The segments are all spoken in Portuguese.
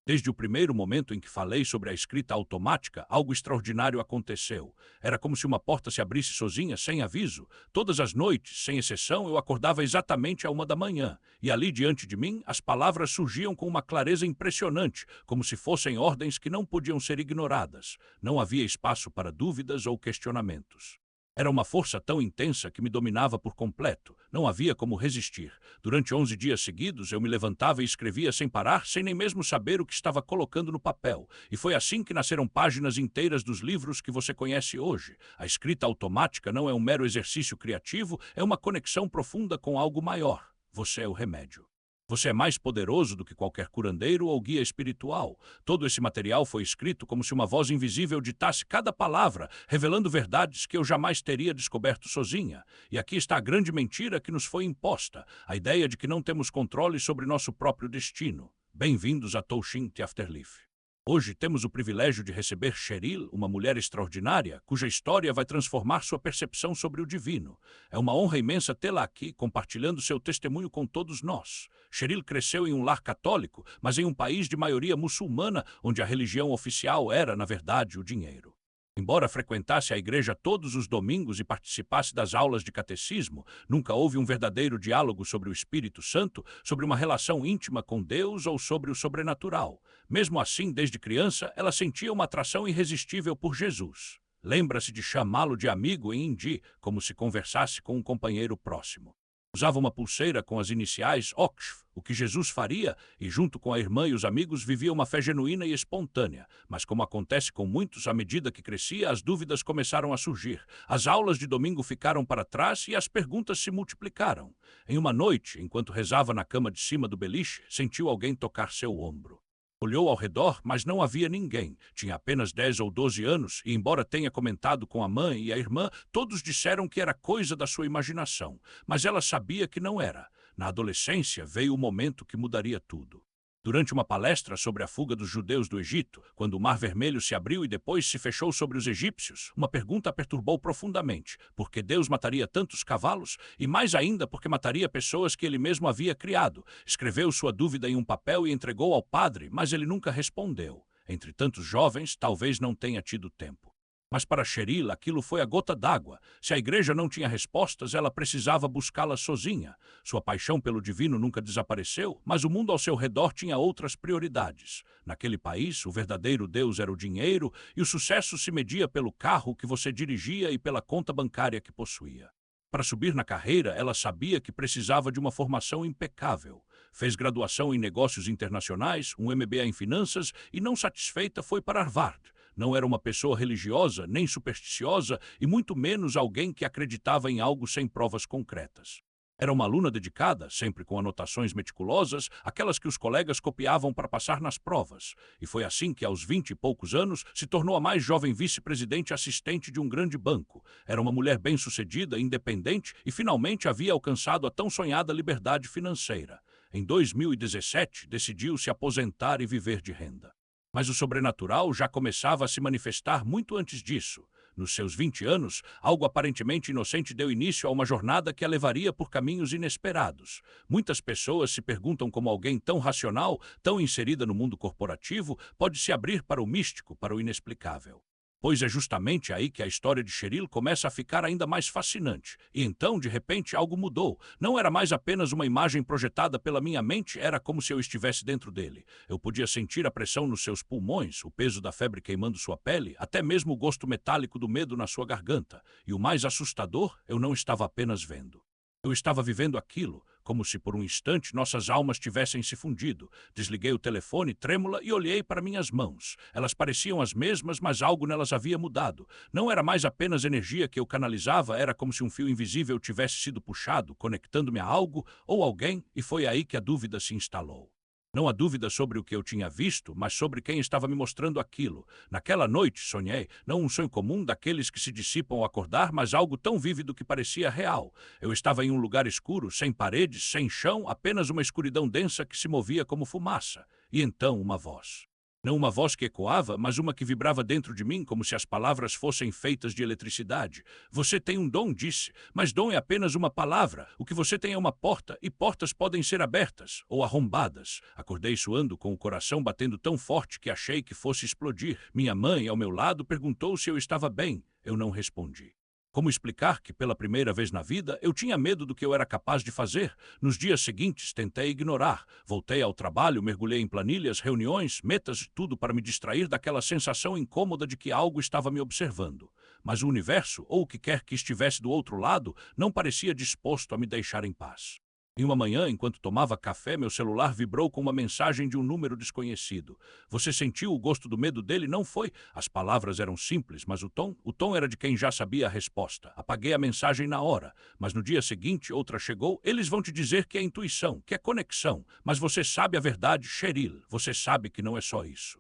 Desde o primeiro momento em que falei sobre a escrita automática, algo extraordinário aconteceu. Era como se uma porta se abrisse sozinha, sem aviso. Todas as noites, sem exceção, eu acordava exatamente à 1 da manhã. E ali diante de mim, as palavras surgiam com uma clareza impressionante, como se fossem ordens que não podiam ser ignoradas. Não havia espaço para dúvidas ou questionamentos. Era uma força tão intensa que me dominava por completo. Não havia como resistir. Durante 11 dias seguidos, eu me levantava e escrevia sem parar, sem nem mesmo saber o que estava colocando no papel. E foi assim que nasceram páginas inteiras dos livros que você conhece hoje. A escrita automática não é um mero exercício criativo, é uma conexão profunda com algo maior. Você é o remédio. Você é mais poderoso do que qualquer curandeiro ou guia espiritual. Todo esse material foi escrito como se uma voz invisível ditasse cada palavra, revelando verdades que eu jamais teria descoberto sozinha. E aqui está a grande mentira que nos foi imposta, a ideia de que não temos controle sobre nosso próprio destino. Bem-vindos a Touchint Afterlife. Hoje temos o privilégio de receber Cheryl, uma mulher extraordinária, cuja história vai transformar sua percepção sobre o divino. É uma honra imensa tê-la aqui, compartilhando seu testemunho com todos nós. Cheryl cresceu em um lar católico, mas em um país de maioria muçulmana, onde a religião oficial era, na verdade, o dinheiro. Embora frequentasse a igreja todos os domingos e participasse das aulas de catecismo, nunca houve um verdadeiro diálogo sobre o Espírito Santo, sobre uma relação íntima com Deus ou sobre o sobrenatural. Mesmo assim, desde criança, ela sentia uma atração irresistível por Jesus. Lembra-se de chamá-lo de amigo em hindi, como se conversasse com um companheiro próximo. Usava uma pulseira com as iniciais OXF, o que Jesus faria, e junto com a irmã e os amigos vivia uma fé genuína e espontânea. Mas como acontece com muitos, à medida que crescia, as dúvidas começaram a surgir. As aulas de domingo ficaram para trás e as perguntas se multiplicaram. Em uma noite, enquanto rezava na cama de cima do beliche, sentiu alguém tocar seu ombro. Olhou ao redor, mas não havia ninguém. Tinha apenas 10 ou 12 anos e, embora tenha comentado com a mãe e a irmã, todos disseram que era coisa da sua imaginação. Mas ela sabia que não era. Na adolescência veio o momento que mudaria tudo. Durante uma palestra sobre a fuga dos judeus do Egito, quando o Mar Vermelho se abriu e depois se fechou sobre os egípcios, uma pergunta a perturbou profundamente: por que Deus mataria tantos cavalos? E mais ainda, porque mataria pessoas que ele mesmo havia criado. Escreveu sua dúvida em um papel e entregou ao padre, mas ele nunca respondeu. Entre tantos jovens, talvez não tenha tido tempo. Mas para Cheryl aquilo foi a gota d'água. Se a igreja não tinha respostas, ela precisava buscá-las sozinha. Sua paixão pelo divino nunca desapareceu, mas o mundo ao seu redor tinha outras prioridades. Naquele país, o verdadeiro Deus era o dinheiro e o sucesso se media pelo carro que você dirigia e pela conta bancária que possuía. Para subir na carreira, ela sabia que precisava de uma formação impecável. Fez graduação em negócios internacionais, um MBA em finanças e, não satisfeita, foi para Harvard. Não era uma pessoa religiosa, nem supersticiosa, e muito menos alguém que acreditava em algo sem provas concretas. Era uma aluna dedicada, sempre com anotações meticulosas, aquelas que os colegas copiavam para passar nas provas. E foi assim que, aos 20 e poucos anos, se tornou a mais jovem vice-presidente assistente de um grande banco. Era uma mulher bem-sucedida, independente e finalmente havia alcançado a tão sonhada liberdade financeira. Em 2017, decidiu se aposentar e viver de renda. Mas o sobrenatural já começava a se manifestar muito antes disso. Nos seus 20 anos, algo aparentemente inocente deu início a uma jornada que a levaria por caminhos inesperados. Muitas pessoas se perguntam como alguém tão racional, tão inserida no mundo corporativo, pode se abrir para o místico, para o inexplicável. Pois é justamente aí que a história de Cheryl começa a ficar ainda mais fascinante. E então, de repente, algo mudou. Não era mais apenas uma imagem projetada pela minha mente, era como se eu estivesse dentro dele. Eu podia sentir a pressão nos seus pulmões, o peso da febre queimando sua pele, até mesmo o gosto metálico do medo na sua garganta. E o mais assustador, eu não estava apenas vendo. Eu estava vivendo aquilo, como se por um instante nossas almas tivessem se fundido. Desliguei o telefone trêmula e olhei para minhas mãos. Elas pareciam as mesmas, mas algo nelas havia mudado. Não era mais apenas energia que eu canalizava, era como se um fio invisível tivesse sido puxado, conectando-me a algo ou alguém, e foi aí que a dúvida se instalou. Não há dúvida sobre o que eu tinha visto, mas sobre quem estava me mostrando aquilo. Naquela noite, sonhei, não um sonho comum daqueles que se dissipam ao acordar, mas algo tão vívido que parecia real. Eu estava em um lugar escuro, sem paredes, sem chão, apenas uma escuridão densa que se movia como fumaça. E então uma voz. Não uma voz que ecoava, mas uma que vibrava dentro de mim como se as palavras fossem feitas de eletricidade. Você tem um dom, disse, mas dom é apenas uma palavra. O que você tem é uma porta, e portas podem ser abertas ou arrombadas. Acordei suando, com o coração batendo tão forte que achei que fosse explodir. Minha mãe, ao meu lado, perguntou se eu estava bem. Eu não respondi. Como explicar que, pela primeira vez na vida, eu tinha medo do que eu era capaz de fazer? Nos dias seguintes, tentei ignorar. Voltei ao trabalho, mergulhei em planilhas, reuniões, metas e tudo para me distrair daquela sensação incômoda de que algo estava me observando. Mas o universo, ou o que quer que estivesse do outro lado, não parecia disposto a me deixar em paz. Em uma manhã, enquanto tomava café, meu celular vibrou com uma mensagem de um número desconhecido. Você sentiu o gosto do medo dele? Não foi? As palavras eram simples, mas o tom era de quem já sabia a resposta. Apaguei a mensagem na hora, mas no dia seguinte outra chegou. Eles vão te dizer que é intuição, que é conexão, mas você sabe a verdade, Cheryl. Você sabe que não é só isso.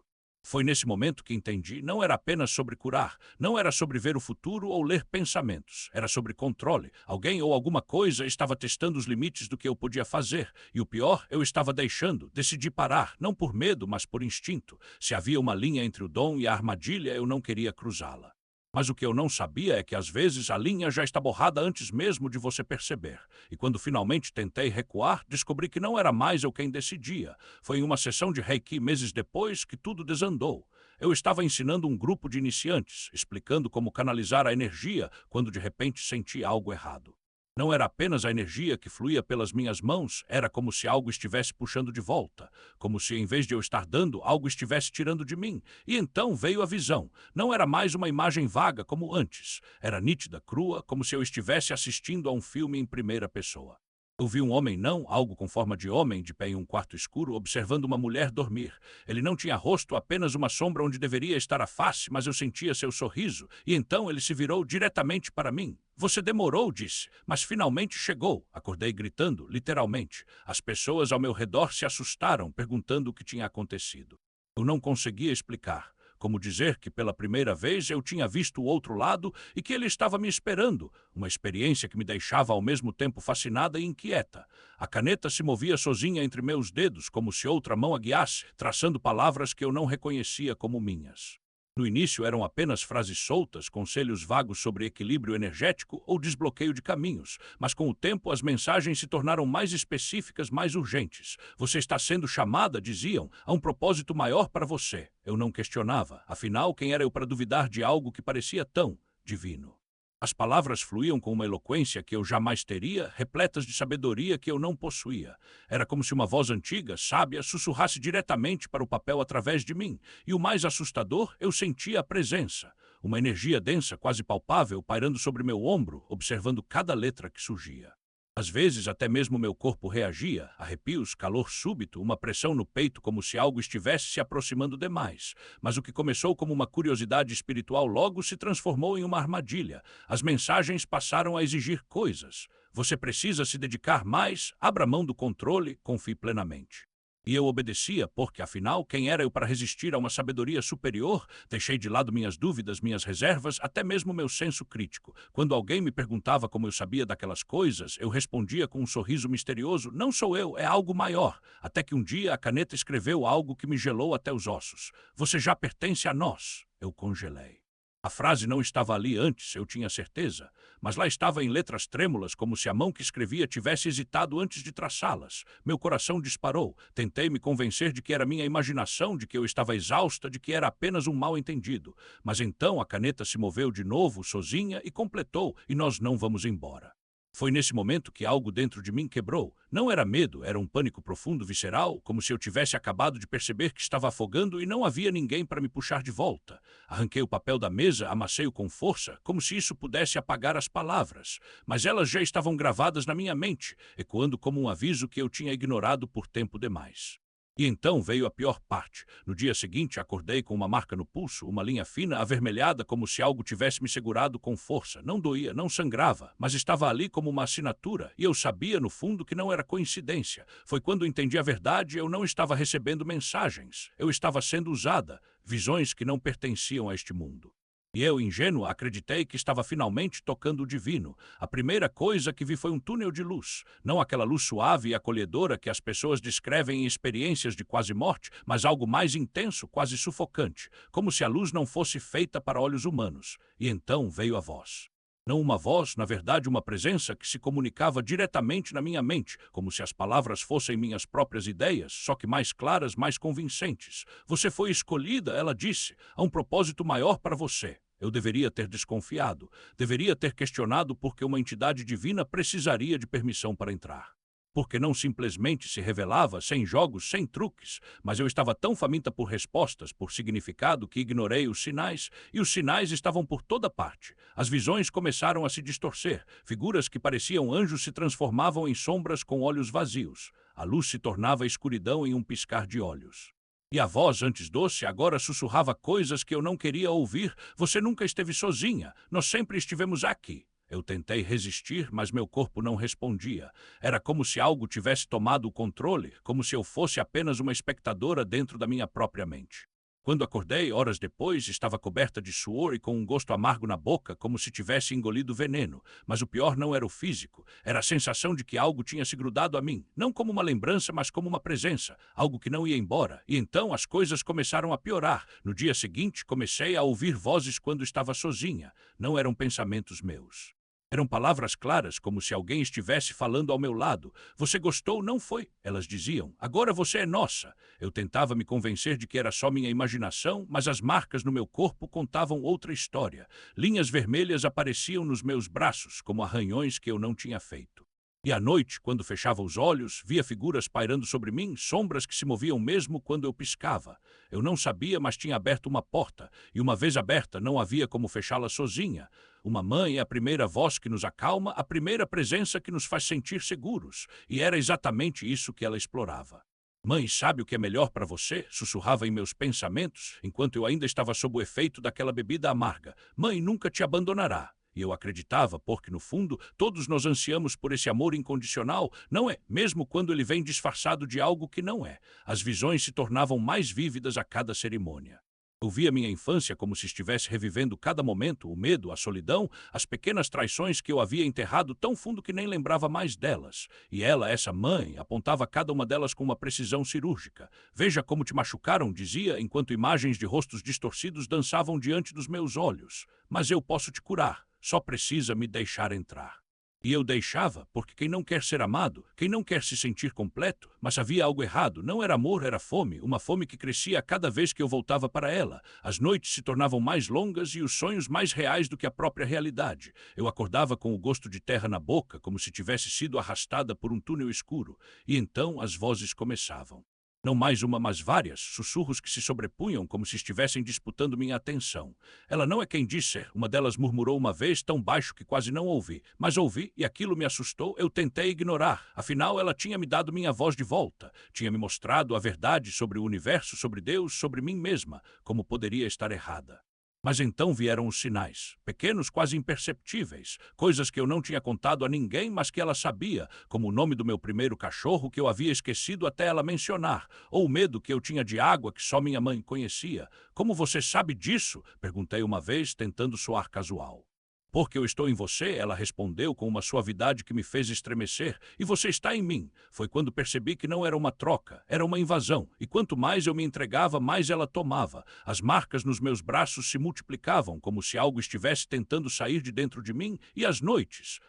Foi nesse momento que entendi, não era apenas sobre curar, não era sobre ver o futuro ou ler pensamentos, era sobre controle. Alguém ou alguma coisa estava testando os limites do que eu podia fazer, e o pior, eu estava deixando, decidi parar, não por medo, mas por instinto. Se havia uma linha entre o dom e a armadilha, eu não queria cruzá-la. Mas o que eu não sabia é que às vezes a linha já está borrada antes mesmo de você perceber. E quando finalmente tentei recuar, descobri que não era mais eu quem decidia. Foi em uma sessão de Reiki meses depois que tudo desandou. Eu estava ensinando um grupo de iniciantes, explicando como canalizar a energia, quando de repente senti algo errado. Não era apenas a energia que fluía pelas minhas mãos, era como se algo estivesse puxando de volta, como se em vez de eu estar dando, algo estivesse tirando de mim. E então veio a visão. Não era mais uma imagem vaga como antes, era nítida, crua, como se eu estivesse assistindo a um filme em primeira pessoa. Eu vi um homem não, algo com forma de homem, de pé em um quarto escuro, observando uma mulher dormir. Ele não tinha rosto, apenas uma sombra onde deveria estar a face, mas eu sentia seu sorriso, e então ele se virou diretamente para mim. Você demorou, disse, mas finalmente chegou. Acordei gritando, literalmente. As pessoas ao meu redor se assustaram, perguntando o que tinha acontecido. Eu não conseguia explicar. Como dizer que pela primeira vez eu tinha visto o outro lado e que ele estava me esperando, uma experiência que me deixava ao mesmo tempo fascinada e inquieta. A caneta se movia sozinha entre meus dedos, como se outra mão a guiasse, traçando palavras que eu não reconhecia como minhas. No início eram apenas frases soltas, conselhos vagos sobre equilíbrio energético ou desbloqueio de caminhos, mas com o tempo as mensagens se tornaram mais específicas, mais urgentes. Você está sendo chamada, diziam, a um propósito maior para você. Eu não questionava, afinal, quem era eu para duvidar de algo que parecia tão divino? As palavras fluíam com uma eloquência que eu jamais teria, repletas de sabedoria que eu não possuía. Era como se uma voz antiga, sábia, sussurrasse diretamente para o papel através de mim. E o mais assustador, eu sentia a presença. Uma energia densa, quase palpável, pairando sobre meu ombro, observando cada letra que surgia. Às vezes, até mesmo meu corpo reagia, arrepios, calor súbito, uma pressão no peito como se algo estivesse se aproximando demais. Mas o que começou como uma curiosidade espiritual logo se transformou em uma armadilha. As mensagens passaram a exigir coisas. Você precisa se dedicar mais, abra mão do controle, confie plenamente. E eu obedecia, porque, afinal, quem era eu para resistir a uma sabedoria superior? Deixei de lado minhas dúvidas, minhas reservas, até mesmo meu senso crítico. Quando alguém me perguntava como eu sabia daquelas coisas, eu respondia com um sorriso misterioso, não sou eu, é algo maior. Até que um dia a caneta escreveu algo que me gelou até os ossos. Você já pertence a nós. Eu congelei. A frase não estava ali antes, eu tinha certeza, mas lá estava em letras trêmulas, como se a mão que escrevia tivesse hesitado antes de traçá-las. Meu coração disparou. Tentei me convencer de que era minha imaginação, de que eu estava exausta, de que era apenas um mal-entendido. Mas então a caneta se moveu de novo, sozinha, e completou, e nós não vamos embora. Foi nesse momento que algo dentro de mim quebrou. Não era medo, era um pânico profundo, visceral, como se eu tivesse acabado de perceber que estava afogando e não havia ninguém para me puxar de volta. Arranquei o papel da mesa, amassei-o com força, como se isso pudesse apagar as palavras. Mas elas já estavam gravadas na minha mente, ecoando como um aviso que eu tinha ignorado por tempo demais. E então veio a pior parte. No dia seguinte, acordei com uma marca no pulso, uma linha fina, avermelhada, como se algo tivesse me segurado com força. Não doía, não sangrava, mas estava ali como uma assinatura, e eu sabia, no fundo, que não era coincidência. Foi quando entendi a verdade, eu não estava recebendo mensagens. Eu estava sendo usada, visões que não pertenciam a este mundo. E eu, ingênuo, acreditei que estava finalmente tocando o divino. A primeira coisa que vi foi um túnel de luz. Não aquela luz suave e acolhedora que as pessoas descrevem em experiências de quase morte, mas algo mais intenso, quase sufocante, como se a luz não fosse feita para olhos humanos. E então veio a voz. Não uma voz, na verdade uma presença que se comunicava diretamente na minha mente, como se as palavras fossem minhas próprias ideias, só que mais claras, mais convincentes. Você foi escolhida, ela disse, há um propósito maior para você. Eu deveria ter desconfiado, deveria ter questionado porque uma entidade divina precisaria de permissão para entrar. Porque não simplesmente se revelava, sem jogos, sem truques, mas eu estava tão faminta por respostas, por significado, que ignorei os sinais, e os sinais estavam por toda parte. As visões começaram a se distorcer, figuras que pareciam anjos se transformavam em sombras com olhos vazios. A luz se tornava escuridão em um piscar de olhos. E a voz, antes doce, agora sussurrava coisas que eu não queria ouvir. Você nunca esteve sozinha. Nós sempre estivemos aqui. Eu tentei resistir, mas meu corpo não respondia. Era como se algo tivesse tomado o controle, como se eu fosse apenas uma espectadora dentro da minha própria mente. Quando acordei, horas depois, estava coberta de suor e com um gosto amargo na boca, como se tivesse engolido veneno. Mas o pior não era o físico, era a sensação de que algo tinha se grudado a mim, não como uma lembrança, mas como uma presença, algo que não ia embora. E então as coisas começaram a piorar. No dia seguinte, comecei a ouvir vozes quando estava sozinha. Não eram pensamentos meus. Eram palavras claras, como se alguém estivesse falando ao meu lado. Você gostou, não foi? Elas diziam. Agora você é nossa. Eu tentava me convencer de que era só minha imaginação, mas as marcas no meu corpo contavam outra história. Linhas vermelhas apareciam nos meus braços, como arranhões que eu não tinha feito. E à noite, quando fechava os olhos, via figuras pairando sobre mim, sombras que se moviam mesmo quando eu piscava. Eu não sabia, mas tinha aberto uma porta, e uma vez aberta, não havia como fechá-la sozinha. Uma mãe é a primeira voz que nos acalma, a primeira presença que nos faz sentir seguros, e era exatamente isso que ela explorava. Mãe, sabe o que é melhor para você? Sussurrava em meus pensamentos, enquanto eu ainda estava sob o efeito daquela bebida amarga. Mãe nunca te abandonará. E eu acreditava, porque no fundo, todos nós ansiamos por esse amor incondicional, não é? Mesmo quando ele vem disfarçado de algo que não é. As visões se tornavam mais vívidas a cada cerimônia. Eu via minha infância como se estivesse revivendo cada momento, o medo, a solidão, as pequenas traições que eu havia enterrado tão fundo que nem lembrava mais delas. E ela, essa mãe, apontava cada uma delas com uma precisão cirúrgica. Veja como te machucaram, dizia, enquanto imagens de rostos distorcidos dançavam diante dos meus olhos. Mas eu posso te curar, só precisa me deixar entrar. E eu deixava, porque quem não quer ser amado, quem não quer se sentir completo, mas havia algo errado, não era amor, era fome, uma fome que crescia a cada vez que eu voltava para ela. As noites se tornavam mais longas e os sonhos mais reais do que a própria realidade. Eu acordava com o gosto de terra na boca, como se tivesse sido arrastada por um túnel escuro, e então as vozes começavam. Não mais uma, mas várias, sussurros que se sobrepunham como se estivessem disputando minha atenção. Ela não é quem diz ser, uma delas murmurou uma vez tão baixo que quase não ouvi. Mas ouvi e aquilo me assustou, eu tentei ignorar. Afinal, ela tinha me dado minha voz de volta. Tinha me mostrado a verdade sobre o universo, sobre Deus, sobre mim mesma. Como poderia estar errada? Mas então vieram os sinais, pequenos, quase imperceptíveis, coisas que eu não tinha contado a ninguém, mas que ela sabia, como o nome do meu primeiro cachorro que eu havia esquecido até ela mencionar, ou o medo que eu tinha de água que só minha mãe conhecia. Como você sabe disso? Perguntei uma vez, tentando soar casual. Porque eu estou em você, ela respondeu com uma suavidade que me fez estremecer, e você está em mim. Foi quando percebi que não era uma troca, era uma invasão, e quanto mais eu me entregava, mais ela tomava. As marcas nos meus braços se multiplicavam, como se algo estivesse tentando sair de dentro de mim, e as noites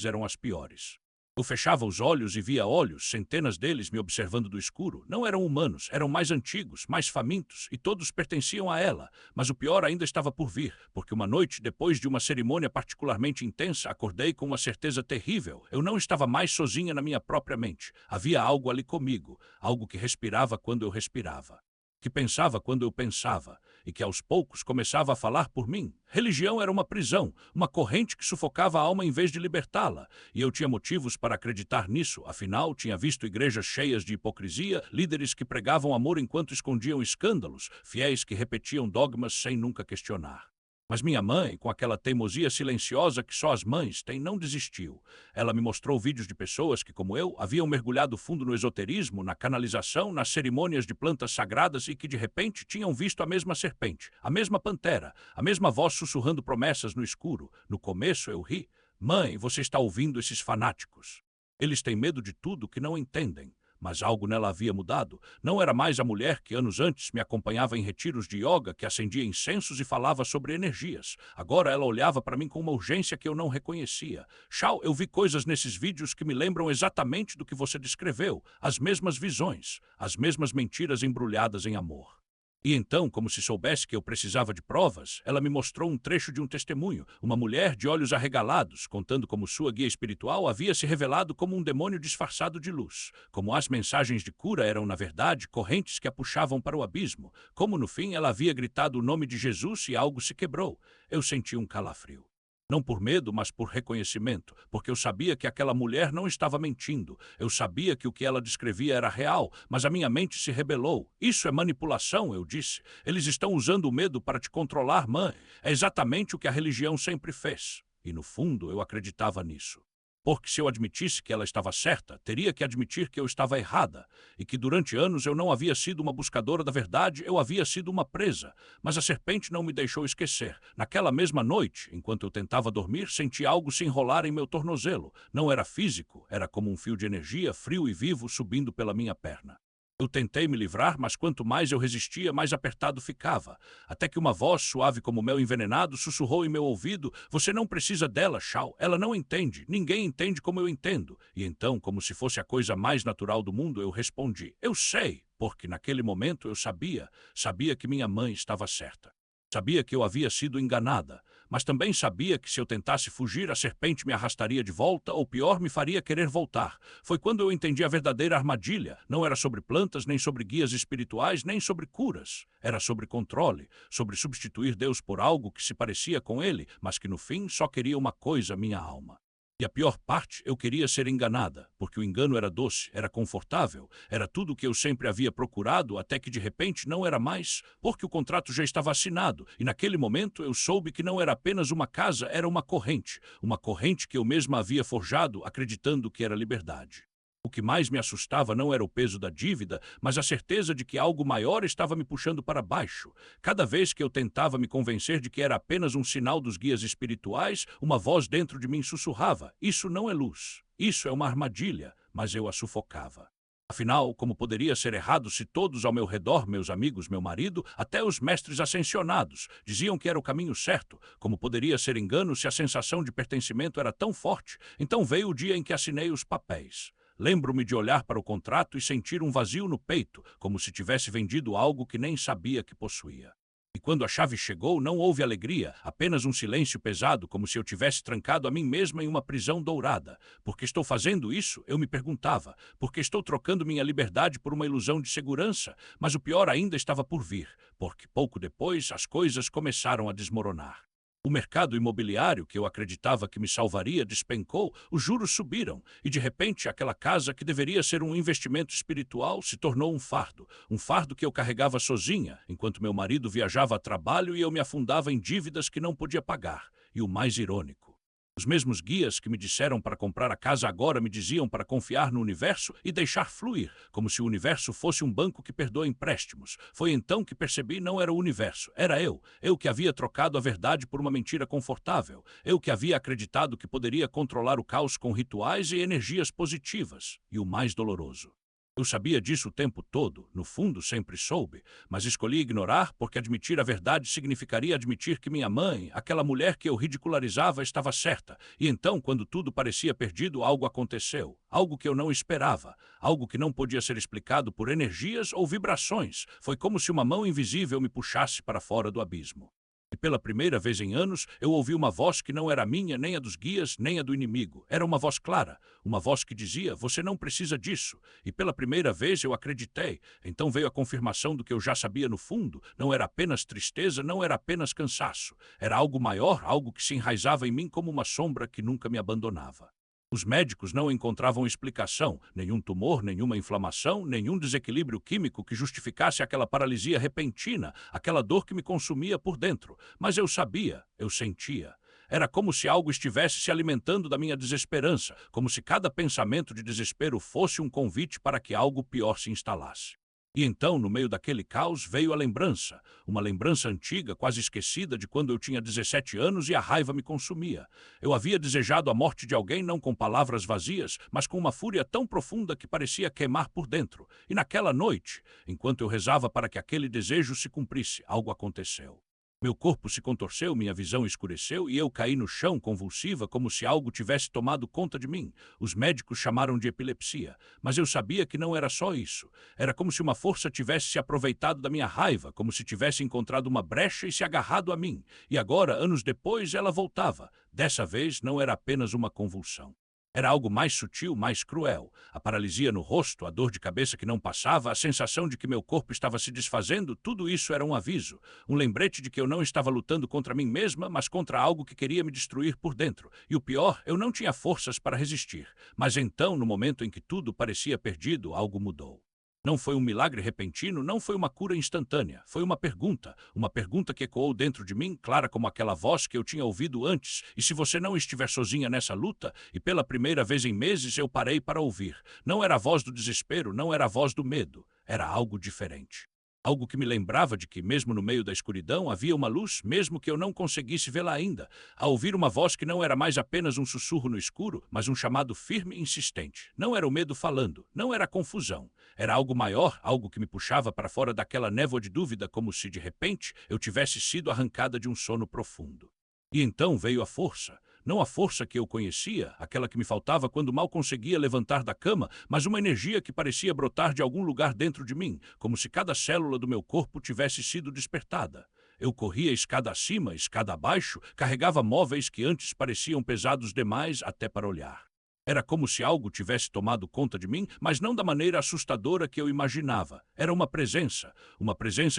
eram as piores. Eu fechava os olhos e via olhos, centenas deles me observando do escuro. Não eram humanos, eram mais antigos, mais famintos, e todos pertenciam a ela. Mas o pior ainda estava por vir, porque uma noite, depois de uma cerimônia particularmente intensa, acordei com uma certeza terrível. Eu não estava mais sozinha na minha própria mente. Havia algo ali comigo, algo que respirava quando eu respirava, que pensava quando eu pensava, e que aos poucos começava a falar por mim. Religião era uma prisão, uma corrente que sufocava a alma em vez de libertá-la, e eu tinha motivos para acreditar nisso, afinal tinha visto igrejas cheias de hipocrisia, líderes que pregavam amor enquanto escondiam escândalos, fiéis que repetiam dogmas sem nunca questionar. Mas minha mãe, com aquela teimosia silenciosa que só as mães têm, não desistiu. Ela me mostrou vídeos de pessoas que, como eu, haviam mergulhado fundo no esoterismo, na canalização, nas cerimônias de plantas sagradas e que, de repente, tinham visto a mesma serpente, a mesma pantera, a mesma voz sussurrando promessas no escuro. No começo eu ri. Mãe, você está ouvindo esses fanáticos? Eles têm medo de tudo que não entendem. Mas algo nela havia mudado. Não era mais a mulher que anos antes me acompanhava em retiros de yoga, que acendia incensos e falava sobre energias. Agora ela olhava para mim com uma urgência que eu não reconhecia. Shao, eu vi coisas nesses vídeos que me lembram exatamente do que você descreveu. As mesmas visões, as mesmas mentiras embrulhadas em amor. E então, como se soubesse que eu precisava de provas, ela me mostrou um trecho de um testemunho, uma mulher de olhos arregalados, contando como sua guia espiritual havia se revelado como um demônio disfarçado de luz, como as mensagens de cura eram, na verdade, correntes que a puxavam para o abismo, como no fim ela havia gritado o nome de Jesus e algo se quebrou. Eu senti um calafrio. Não por medo, mas por reconhecimento, porque eu sabia que aquela mulher não estava mentindo. Eu sabia que o que ela descrevia era real, mas a minha mente se rebelou. Isso é manipulação, eu disse. Eles estão usando o medo para te controlar, mãe. É exatamente o que a religião sempre fez. E no fundo eu acreditava nisso. Porque se eu admitisse que ela estava certa, teria que admitir que eu estava errada, e que durante anos eu não havia sido uma buscadora da verdade, eu havia sido uma presa. Mas a serpente não me deixou esquecer. Naquela mesma noite, enquanto eu tentava dormir, senti algo se enrolar em meu tornozelo. Não era físico, era como um fio de energia frio e vivo subindo pela minha perna. Eu tentei me livrar, mas quanto mais eu resistia, mais apertado ficava. Até que uma voz, suave como mel envenenado, sussurrou em meu ouvido: "Você não precisa dela, Shao. Ela não entende. Ninguém entende como eu entendo." E então, como se fosse a coisa mais natural do mundo, eu respondi: "Eu sei." Porque naquele momento eu sabia que minha mãe estava certa. Sabia que eu havia sido enganada, mas também sabia que se eu tentasse fugir, a serpente me arrastaria de volta ou, pior, me faria querer voltar. Foi quando eu entendi a verdadeira armadilha. Não era sobre plantas, nem sobre guias espirituais, nem sobre curas. Era sobre controle, sobre substituir Deus por algo que se parecia com ele, mas que no fim só queria uma coisa, minha alma. E a pior parte, eu queria ser enganada, porque o engano era doce, era confortável, era tudo o que eu sempre havia procurado, até que de repente não era mais, porque o contrato já estava assinado, e naquele momento eu soube que não era apenas uma casa, era uma corrente que eu mesma havia forjado, acreditando que era liberdade. O que mais me assustava não era o peso da dívida, mas a certeza de que algo maior estava me puxando para baixo. Cada vez que eu tentava me convencer de que era apenas um sinal dos guias espirituais, uma voz dentro de mim sussurrava: "Isso não é luz, isso é uma armadilha", mas eu a sufocava. Afinal, como poderia ser errado se todos ao meu redor, meus amigos, meu marido, até os mestres ascensionados, diziam que era o caminho certo? Como poderia ser engano se a sensação de pertencimento era tão forte? Então veio o dia em que assinei os papéis. Lembro-me de olhar para o contrato e sentir um vazio no peito, como se tivesse vendido algo que nem sabia que possuía. E quando a chave chegou, não houve alegria, apenas um silêncio pesado, como se eu tivesse trancado a mim mesma em uma prisão dourada. Por que estou fazendo isso? Eu me perguntava. Por que estou trocando minha liberdade por uma ilusão de segurança? Mas o pior ainda estava por vir, porque pouco depois as coisas começaram a desmoronar. O mercado imobiliário, que eu acreditava que me salvaria, despencou, os juros subiram, e de repente aquela casa que deveria ser um investimento espiritual se tornou um fardo que eu carregava sozinha, enquanto meu marido viajava a trabalho e eu me afundava em dívidas que não podia pagar. E o mais irônico: os mesmos guias que me disseram para comprar a casa agora me diziam para confiar no universo e deixar fluir, como se o universo fosse um banco que perdoa empréstimos. Foi então que percebi: não era o universo, era eu que havia trocado a verdade por uma mentira confortável, eu que havia acreditado que poderia controlar o caos com rituais e energias positivas. E o mais doloroso: eu sabia disso o tempo todo, no fundo sempre soube, mas escolhi ignorar porque admitir a verdade significaria admitir que minha mãe, aquela mulher que eu ridicularizava, estava certa. E então, quando tudo parecia perdido, algo aconteceu, algo que eu não esperava, algo que não podia ser explicado por energias ou vibrações. Foi como se uma mão invisível me puxasse para fora do abismo. E pela primeira vez em anos, eu ouvi uma voz que não era minha, nem a dos guias, nem a do inimigo. Era uma voz clara, uma voz que dizia: "Você não precisa disso." E pela primeira vez eu acreditei. Então veio a confirmação do que eu já sabia no fundo. Não era apenas tristeza, não era apenas cansaço. Era algo maior, algo que se enraizava em mim como uma sombra que nunca me abandonava. Os médicos não encontravam explicação, nenhum tumor, nenhuma inflamação, nenhum desequilíbrio químico que justificasse aquela paralisia repentina, aquela dor que me consumia por dentro. Mas eu sabia, eu sentia. Era como se algo estivesse se alimentando da minha desesperança, como se cada pensamento de desespero fosse um convite para que algo pior se instalasse. E então, no meio daquele caos, veio a lembrança, uma lembrança antiga, quase esquecida, de quando eu tinha 17 anos e a raiva me consumia. Eu havia desejado a morte de alguém não com palavras vazias, mas com uma fúria tão profunda que parecia queimar por dentro. E naquela noite, enquanto eu rezava para que aquele desejo se cumprisse, algo aconteceu. Meu corpo se contorceu, minha visão escureceu e eu caí no chão convulsiva como se algo tivesse tomado conta de mim. Os médicos chamaram de epilepsia, mas eu sabia que não era só isso. Era como se uma força tivesse se aproveitado da minha raiva, como se tivesse encontrado uma brecha e se agarrado a mim. E agora, anos depois, ela voltava. Dessa vez, não era apenas uma convulsão. Era algo mais sutil, mais cruel. A paralisia no rosto, a dor de cabeça que não passava, a sensação de que meu corpo estava se desfazendo, tudo isso era um aviso, um lembrete de que eu não estava lutando contra mim mesma, mas contra algo que queria me destruir por dentro. E o pior, eu não tinha forças para resistir. Mas então, no momento em que tudo parecia perdido, algo mudou. Não foi um milagre repentino, não foi uma cura instantânea. Foi uma pergunta que ecoou dentro de mim, clara como aquela voz que eu tinha ouvido antes. E se você não estiver sozinha nessa luta? E pela primeira vez em meses eu parei para ouvir. Não era a voz do desespero, não era a voz do medo. Era algo diferente. Algo que me lembrava de que, mesmo no meio da escuridão, havia uma luz, mesmo que eu não conseguisse vê-la ainda. A ouvir uma voz que não era mais apenas um sussurro no escuro, mas um chamado firme e insistente. Não era o medo falando, não era a confusão. Era algo maior, algo que me puxava para fora daquela névoa de dúvida, como se, de repente, eu tivesse sido arrancada de um sono profundo. E então veio a força. Não a força que eu conhecia, aquela que me faltava quando mal conseguia levantar da cama, mas uma energia que parecia brotar de algum lugar dentro de mim, como se cada célula do meu corpo tivesse sido despertada. Eu corria escada acima, escada abaixo, carregava móveis que antes pareciam pesados demais até para olhar. Era como se algo tivesse tomado conta de mim, mas não da maneira assustadora que eu imaginava. Era uma presença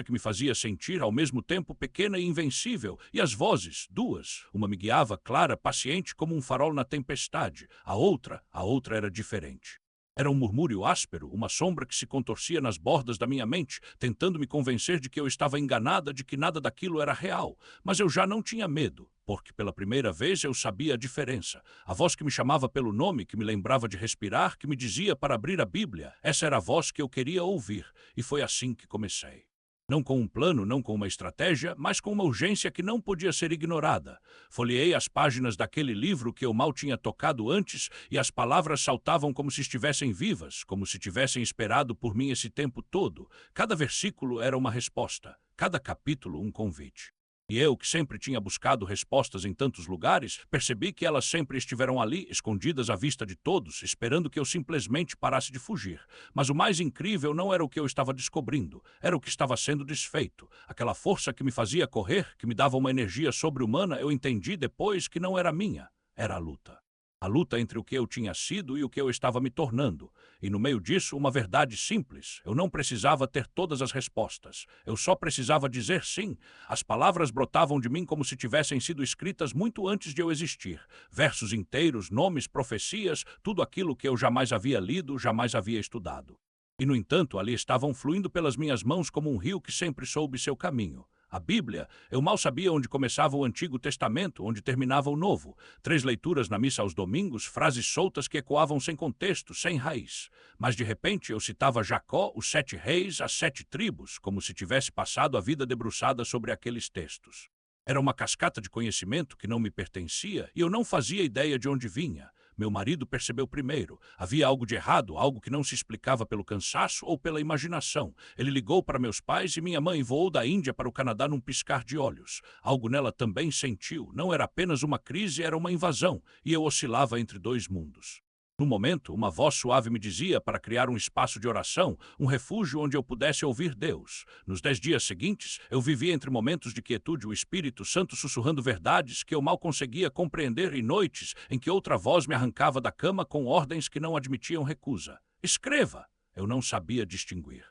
que me fazia sentir ao mesmo tempo pequena e invencível. E as vozes, duas, uma me guiava clara, paciente como um farol na tempestade. A outra era diferente. Era um murmúrio áspero, uma sombra que se contorcia nas bordas da minha mente, tentando me convencer de que eu estava enganada, de que nada daquilo era real. Mas eu já não tinha medo, porque pela primeira vez eu sabia a diferença. A voz que me chamava pelo nome, que me lembrava de respirar, que me dizia para abrir a Bíblia, essa era a voz que eu queria ouvir. E foi assim que comecei. Não com um plano, não com uma estratégia, mas com uma urgência que não podia ser ignorada. Folheei as páginas daquele livro que eu mal tinha tocado antes e as palavras saltavam como se estivessem vivas, como se tivessem esperado por mim esse tempo todo. Cada versículo era uma resposta, cada capítulo um convite. E eu, que sempre tinha buscado respostas em tantos lugares, percebi que elas sempre estiveram ali, escondidas à vista de todos, esperando que eu simplesmente parasse de fugir. Mas o mais incrível não era o que eu estava descobrindo, era o que estava sendo desfeito. Aquela força que me fazia correr, que me dava uma energia sobre-humana, eu entendi depois que não era minha, era a luta. A luta entre o que eu tinha sido e o que eu estava me tornando. E no meio disso, uma verdade simples. Eu não precisava ter todas as respostas. Eu só precisava dizer sim. As palavras brotavam de mim como se tivessem sido escritas muito antes de eu existir. Versos inteiros, nomes, profecias, tudo aquilo que eu jamais havia lido, jamais havia estudado. E, no entanto, ali estavam fluindo pelas minhas mãos como um rio que sempre soube seu caminho. A Bíblia, eu mal sabia onde começava o Antigo Testamento, onde terminava o Novo. 3 leituras na missa aos domingos, frases soltas que ecoavam sem contexto, sem raiz. Mas de repente eu citava Jacó, os 7 reis, as 7 tribos, como se tivesse passado a vida debruçada sobre aqueles textos. Era uma cascata de conhecimento que não me pertencia e eu não fazia ideia de onde vinha. Meu marido percebeu primeiro. Havia algo de errado, algo que não se explicava pelo cansaço ou pela imaginação. Ele ligou para meus pais e minha mãe voou da Índia para o Canadá num piscar de olhos. Algo nela também sentiu. Não era apenas uma crise, era uma invasão. E eu oscilava entre 2 mundos. No momento, uma voz suave me dizia para criar um espaço de oração, um refúgio onde eu pudesse ouvir Deus. Nos 10 dias seguintes, eu vivia entre momentos de quietude, o Espírito Santo sussurrando verdades que eu mal conseguia compreender e noites em que outra voz me arrancava da cama com ordens que não admitiam recusa. Escreva! Eu não sabia distinguir.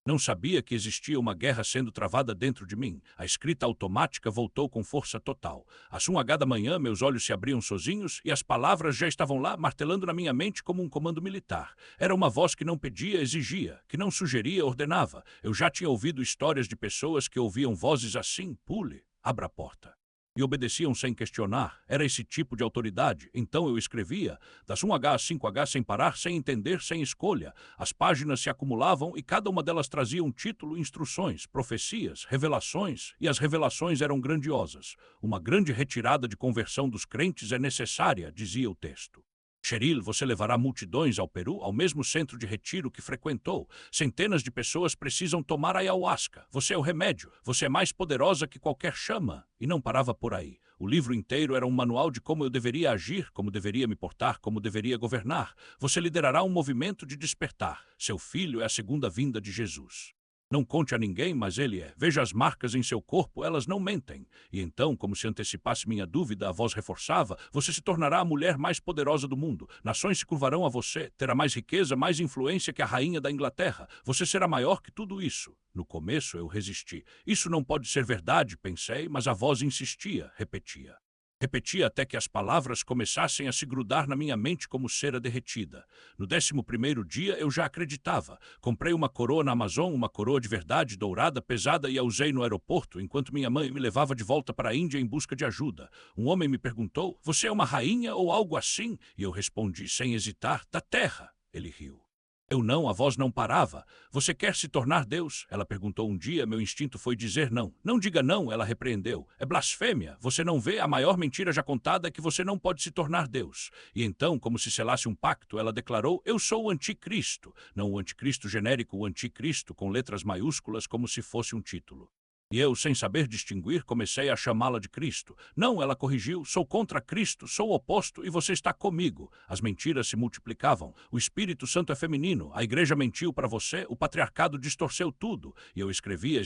Não sabia que existia uma guerra sendo travada dentro de mim. A escrita automática voltou com força total. Às 1h da manhã, meus olhos se abriam sozinhos e as palavras já estavam lá, martelando na minha mente como um comando militar. Era uma voz que não pedia, exigia, que não sugeria, ordenava. Eu já tinha ouvido histórias de pessoas que ouviam vozes assim: pule, abra a porta. E obedeciam sem questionar. Era esse tipo de autoridade. Então eu escrevia, das 1h às 5h, sem parar, sem entender, sem escolha. As páginas se acumulavam e cada uma delas trazia um título, instruções, profecias, revelações, e as revelações eram grandiosas. Uma grande retirada de conversão dos crentes é necessária, dizia o texto. Cheryl, você levará multidões ao Peru, ao mesmo centro de retiro que frequentou. Centenas de pessoas precisam tomar ayahuasca. Você é o remédio. Você é mais poderosa que qualquer chama. E não parava por aí. O livro inteiro era um manual de como eu deveria agir, como deveria me portar, como deveria governar. Você liderará um movimento de despertar. Seu filho é a segunda vinda de Jesus. Não conte a ninguém, mas ele é. Veja as marcas em seu corpo, elas não mentem. E então, como se antecipasse minha dúvida, a voz reforçava: você se tornará a mulher mais poderosa do mundo. Nações se curvarão a você. Terá mais riqueza, mais influência que a rainha da Inglaterra. Você será maior que tudo isso. No começo eu resisti. Isso não pode ser verdade, pensei, mas a voz insistia, repetia. Repetia até que as palavras começassem a se grudar na minha mente como cera derretida. No 11º dia eu já acreditava. Comprei uma coroa na Amazon, uma coroa de verdade, dourada, pesada, e a usei no aeroporto, enquanto minha mãe me levava de volta para a Índia em busca de ajuda. Um homem me perguntou: você é uma rainha ou algo assim? E eu respondi, sem hesitar: da terra. Ele riu. Eu não, a voz não parava. Você quer se tornar Deus? Ela perguntou um dia, meu instinto foi dizer não. Não diga não, ela repreendeu. É blasfêmia. Você não vê? A maior mentira já contada é que você não pode se tornar Deus. E então, como se selasse um pacto, ela declarou: eu sou o anticristo. Não o anticristo genérico, o anticristo com letras maiúsculas como se fosse um título. E eu, sem saber distinguir, comecei a chamá-la de Cristo. Não, ela corrigiu, sou contra Cristo, sou o oposto e você está comigo. As mentiras se multiplicavam. O Espírito Santo é feminino, a igreja mentiu para você, o patriarcado distorceu tudo. E eu escrevia,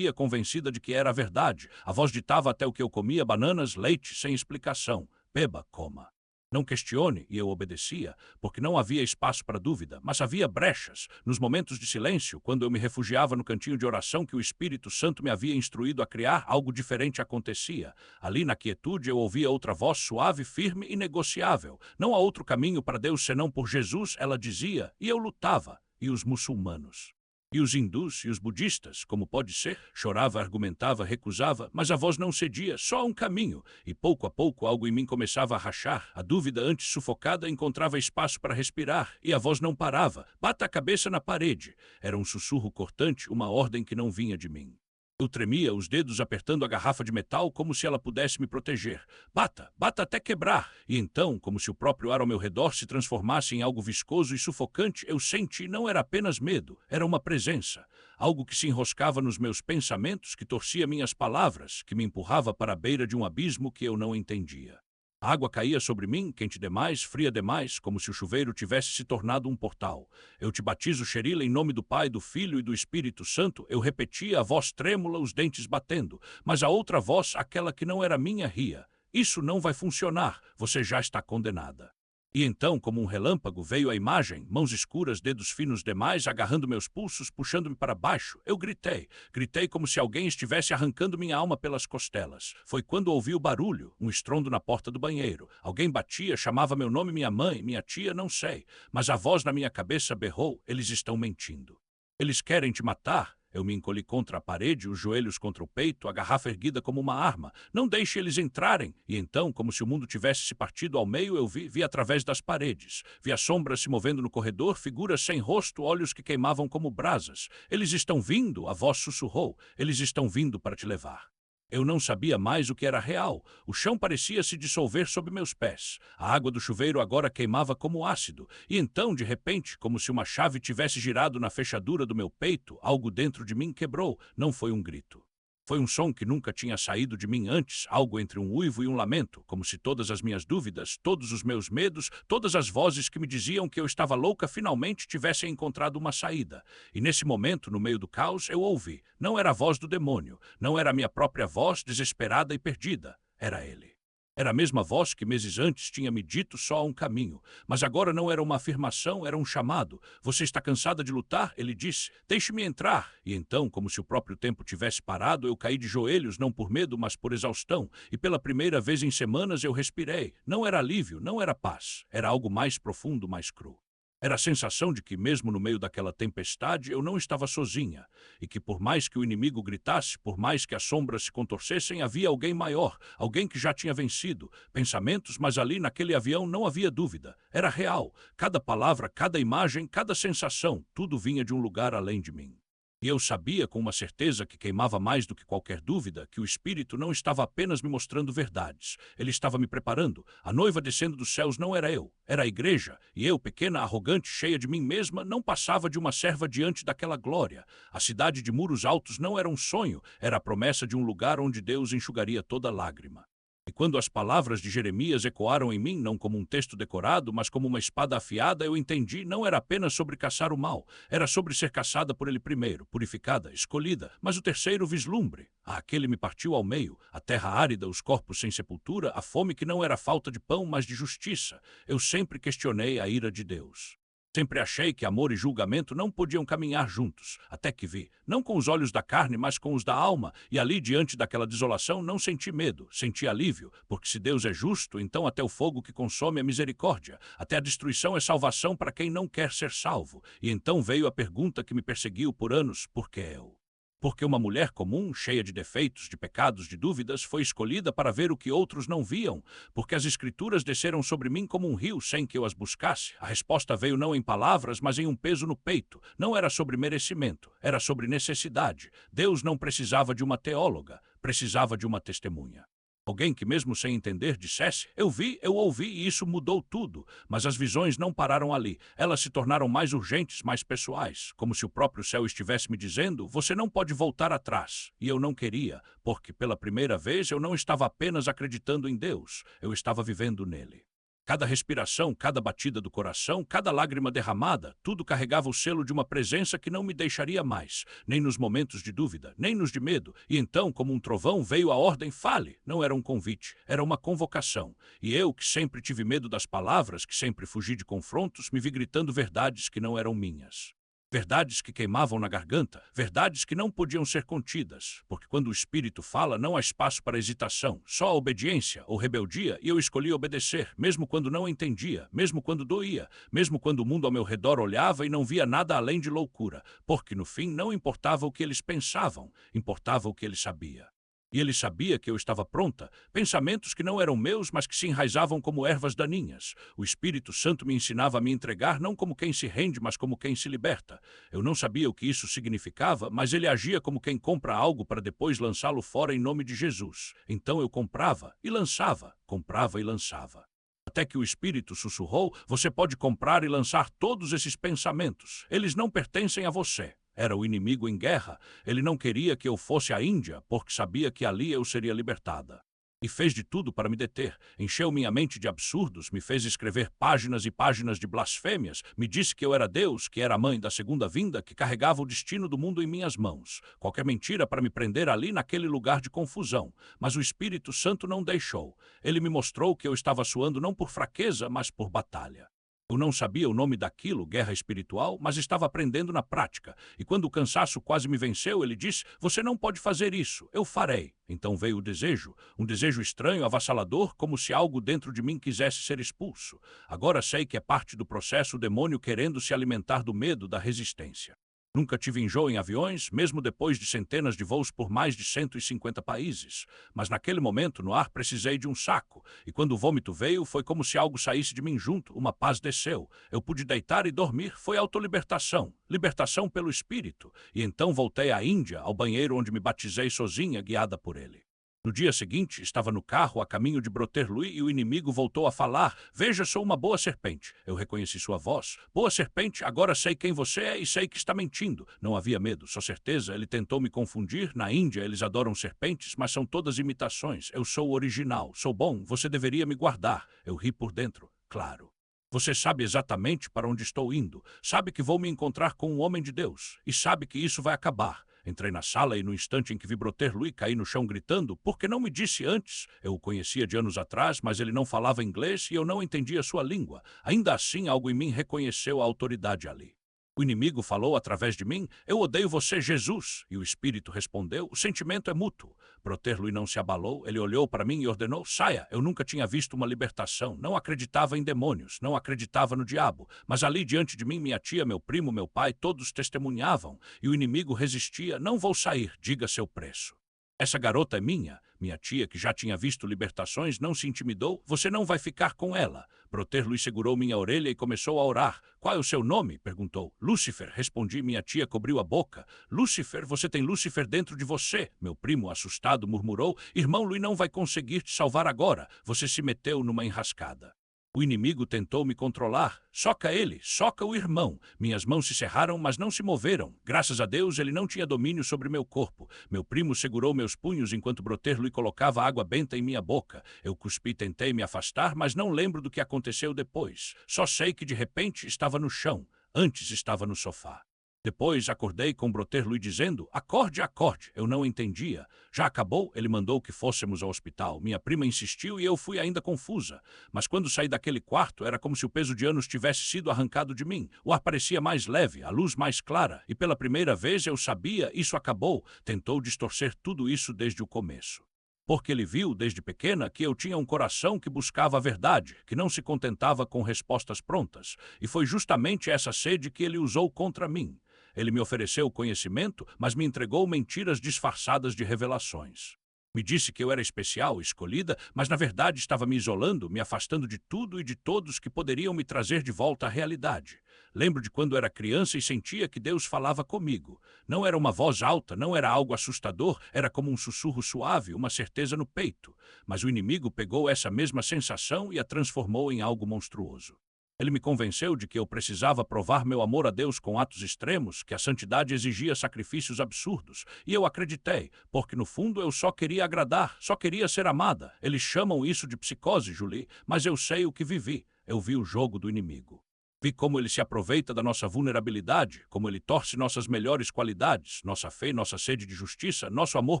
convencida de que era a verdade. A voz ditava até o que eu comia: bananas, leite, sem explicação. Beba, coma. Não questione, e eu obedecia, porque não havia espaço para dúvida, mas havia brechas. Nos momentos de silêncio, quando eu me refugiava no cantinho de oração que o Espírito Santo me havia instruído a criar, algo diferente acontecia. Ali na quietude eu ouvia outra voz suave, firme e negociável. Não há outro caminho para Deus senão por Jesus, ela dizia, e eu lutava. E os muçulmanos? E os hindus e os budistas, como pode ser? Chorava, argumentava, recusava, mas a voz não cedia, só um caminho. E pouco a pouco algo em mim começava a rachar. A dúvida, antes sufocada, encontrava espaço para respirar, e a voz não parava. Bata a cabeça na parede. Era um sussurro cortante, uma ordem que não vinha de mim. Eu tremia, os dedos apertando a garrafa de metal como se ela pudesse me proteger. Bata, bata até quebrar. E então, como se o próprio ar ao meu redor se transformasse em algo viscoso e sufocante, eu senti não era apenas medo, era uma presença. Algo que se enroscava nos meus pensamentos, que torcia minhas palavras, que me empurrava para a beira de um abismo que eu não entendia. A água caía sobre mim, quente demais, fria demais, como se o chuveiro tivesse se tornado um portal. Eu te batizo, Cheryl, em nome do Pai, do Filho e do Espírito Santo. Eu repetia, a voz trêmula, os dentes batendo. Mas a outra voz, aquela que não era minha, ria. Isso não vai funcionar, você já está condenada. E então, como um relâmpago, veio a imagem, mãos escuras, dedos finos demais, agarrando meus pulsos, puxando-me para baixo. Eu gritei. Gritei como se alguém estivesse arrancando minha alma pelas costelas. Foi quando ouvi o barulho, um estrondo na porta do banheiro. Alguém batia, chamava meu nome, minha mãe, minha tia, não sei. Mas a voz na minha cabeça berrou: eles estão mentindo. Eles querem te matar. Eu me encolhi contra a parede, os joelhos contra o peito, a garrafa erguida como uma arma. Não deixe eles entrarem! E então, como se o mundo tivesse se partido ao meio, eu vi através das paredes. Vi as sombras se movendo no corredor, figuras sem rosto, olhos que queimavam como brasas. Eles estão vindo, a voz sussurrou. Eles estão vindo para te levar. Eu não sabia mais o que era real. O chão parecia se dissolver sob meus pés. A água do chuveiro agora queimava como ácido. E então, de repente, como se uma chave tivesse girado na fechadura do meu peito, algo dentro de mim quebrou. Não foi um grito. Foi um som que nunca tinha saído de mim antes, algo entre um uivo e um lamento, como se todas as minhas dúvidas, todos os meus medos, todas as vozes que me diziam que eu estava louca finalmente tivessem encontrado uma saída. E nesse momento, no meio do caos, eu ouvi. Não era a voz do demônio, não era a minha própria voz, desesperada e perdida. Era ele. Era a mesma voz que meses antes tinha me dito só há um caminho. Mas agora não era uma afirmação, era um chamado. Você está cansada de lutar? Ele disse. Deixe-me entrar. E então, como se o próprio tempo tivesse parado, eu caí de joelhos, não por medo, mas por exaustão. E pela primeira vez em semanas eu respirei. Não era alívio, não era paz. Era algo mais profundo, mais cru. Era a sensação de que, mesmo no meio daquela tempestade, eu não estava sozinha, e que por mais que o inimigo gritasse, por mais que as sombras se contorcessem, havia alguém maior, alguém que já tinha vencido. Pensamentos, mas ali naquele avião não havia dúvida. Era real. Cada palavra, cada imagem, cada sensação, tudo vinha de um lugar além de mim. E eu sabia com uma certeza que queimava mais do que qualquer dúvida que o Espírito não estava apenas me mostrando verdades. Ele estava me preparando. A noiva descendo dos céus não era eu, era a igreja. E eu, pequena, arrogante, cheia de mim mesma, não passava de uma serva diante daquela glória. A cidade de muros altos não era um sonho, era a promessa de um lugar onde Deus enxugaria toda lágrima. E quando as palavras de Jeremias ecoaram em mim, não como um texto decorado, mas como uma espada afiada, eu entendi, não era apenas sobre caçar o mal, era sobre ser caçada por ele primeiro, purificada, escolhida. Mas o terceiro vislumbre, aquele me partiu ao meio, a terra árida, os corpos sem sepultura, a fome que não era falta de pão, mas de justiça. Eu sempre questionei a ira de Deus. Sempre achei que amor e julgamento não podiam caminhar juntos, até que vi, não com os olhos da carne, mas com os da alma, e ali diante daquela desolação não senti medo, senti alívio, porque se Deus é justo, então até o fogo que consome é misericórdia, até a destruição é salvação para quem não quer ser salvo. E então veio a pergunta que me perseguiu por anos: por que eu? Porque uma mulher comum, cheia de defeitos, de pecados, de dúvidas, foi escolhida para ver o que outros não viam, porque as Escrituras desceram sobre mim como um rio sem que eu as buscasse. A resposta veio não em palavras, mas em um peso no peito. Não era sobre merecimento, era sobre necessidade. Deus não precisava de uma teóloga, precisava de uma testemunha. Alguém que, mesmo sem entender, dissesse: eu vi, eu ouvi e isso mudou tudo. Mas as visões não pararam ali. Elas se tornaram mais urgentes, mais pessoais. Como se o próprio céu estivesse me dizendo: você não pode voltar atrás. E eu não queria, porque pela primeira vez eu não estava apenas acreditando em Deus. Eu estava vivendo nele. Cada respiração, cada batida do coração, cada lágrima derramada, tudo carregava o selo de uma presença que não me deixaria mais, nem nos momentos de dúvida, nem nos de medo. E então, como um trovão, veio a ordem: fale. Não era um convite, era uma convocação. E eu, que sempre tive medo das palavras, que sempre fugi de confrontos, me vi gritando verdades que não eram minhas. Verdades que queimavam na garganta, verdades que não podiam ser contidas, porque quando o Espírito fala não há espaço para hesitação, só a obediência ou rebeldia, e eu escolhi obedecer, mesmo quando não entendia, mesmo quando doía, mesmo quando o mundo ao meu redor olhava e não via nada além de loucura, porque no fim não importava o que eles pensavam, importava o que ele sabia. E ele sabia que eu estava pronta, pensamentos que não eram meus, mas que se enraizavam como ervas daninhas. O Espírito Santo me ensinava a me entregar não como quem se rende, mas como quem se liberta. Eu não sabia o que isso significava, mas ele agia como quem compra algo para depois lançá-lo fora em nome de Jesus. Então eu comprava e lançava, comprava e lançava. Até que o Espírito sussurrou: você pode comprar e lançar todos esses pensamentos. Eles não pertencem a você. Era o inimigo em guerra. Ele não queria que eu fosse à Índia, porque sabia que ali eu seria libertada. E fez de tudo para me deter. Encheu minha mente de absurdos, me fez escrever páginas e páginas de blasfêmias, me disse que eu era Deus, que era a mãe da segunda vinda, que carregava o destino do mundo em minhas mãos. Qualquer mentira para me prender ali naquele lugar de confusão. Mas o Espírito Santo não deixou. Ele me mostrou que eu estava suando não por fraqueza, mas por batalha. Eu não sabia o nome daquilo, guerra espiritual, mas estava aprendendo na prática. E quando o cansaço quase me venceu, ele disse: você não pode fazer isso, eu farei. Então veio o desejo, um desejo estranho, avassalador, como se algo dentro de mim quisesse ser expulso. Agora sei que é parte do processo o demônio querendo se alimentar do medo, da resistência. Nunca tive enjoo em aviões, mesmo depois de centenas de voos por mais de 150 países. Mas naquele momento, no ar, precisei de um saco. E quando o vômito veio, foi como se algo saísse de mim junto, uma paz desceu. Eu pude deitar e dormir, foi autolibertação. Libertação pelo Espírito. E então voltei à Índia, ao banheiro onde me batizei sozinha, guiada por ele. No dia seguinte, estava no carro a caminho de Broterlui e o inimigo voltou a falar: veja, sou uma boa serpente. Eu reconheci sua voz. Boa serpente, agora sei quem você é e sei que está mentindo. Não havia medo, só certeza. Ele tentou me confundir. Na Índia, eles adoram serpentes, mas são todas imitações. Eu sou o original, sou bom, você deveria me guardar. Eu ri por dentro, claro. Você sabe exatamente para onde estou indo. Sabe que vou me encontrar com um homem de Deus. E sabe que isso vai acabar. Entrei na sala e no instante em que vi Broterlui caí no chão gritando, por que não me disse antes? Eu o conhecia de anos atrás, mas ele não falava inglês e eu não entendia sua língua. Ainda assim, algo em mim reconheceu a autoridade ali. O inimigo falou através de mim, eu odeio você, Jesus. E o espírito respondeu, o sentimento é mútuo. Broterlui não se abalou, ele olhou para mim e ordenou, saia. Eu nunca tinha visto uma libertação, não acreditava em demônios, não acreditava no diabo. Mas ali diante de mim, minha tia, meu primo, meu pai, todos testemunhavam. E o inimigo resistia, não vou sair, diga seu preço. Essa garota é minha. Minha tia, que já tinha visto libertações, não se intimidou. Você não vai ficar com ela. Broterlui segurou minha orelha e começou a orar. Qual é o seu nome? Perguntou. Lúcifer, respondi. Minha tia cobriu a boca. Lúcifer, você tem Lúcifer dentro de você. Meu primo, assustado, murmurou. Irmão Lui não vai conseguir te salvar agora. Você se meteu numa enrascada. O inimigo tentou me controlar. Soca ele, soca o irmão. Minhas mãos se cerraram, mas não se moveram. Graças a Deus, ele não tinha domínio sobre meu corpo. Meu primo segurou meus punhos enquanto Broterlui colocava água benta em minha boca. Eu cuspi, tentei me afastar, mas não lembro do que aconteceu depois. Só sei que de repente estava no chão. Antes estava no sofá. Depois acordei com Broterlui dizendo, acorde, acorde. Eu não entendia. Já acabou? Ele mandou que fôssemos ao hospital. Minha prima insistiu e eu fui ainda confusa. Mas quando saí daquele quarto, era como se o peso de anos tivesse sido arrancado de mim. O ar parecia mais leve, a luz mais clara. E pela primeira vez eu sabia, isso acabou. Tentou distorcer tudo isso desde o começo. Porque ele viu, desde pequena, que eu tinha um coração que buscava a verdade, que não se contentava com respostas prontas. E foi justamente essa sede que ele usou contra mim. Ele me ofereceu conhecimento, mas me entregou mentiras disfarçadas de revelações. Me disse que eu era especial, escolhida, mas na verdade estava me isolando, me afastando de tudo e de todos que poderiam me trazer de volta à realidade. Lembro de quando era criança e sentia que Deus falava comigo. Não era uma voz alta, não era algo assustador, era como um sussurro suave, uma certeza no peito. Mas o inimigo pegou essa mesma sensação e a transformou em algo monstruoso. Ele me convenceu de que eu precisava provar meu amor a Deus com atos extremos, que a santidade exigia sacrifícios absurdos. E eu acreditei, porque no fundo eu só queria agradar, só queria ser amada. Eles chamam isso de psicose, Julie, mas eu sei o que vivi. Eu vi o jogo do inimigo. Vi como ele se aproveita da nossa vulnerabilidade, como ele torce nossas melhores qualidades, nossa fé e nossa sede de justiça, nosso amor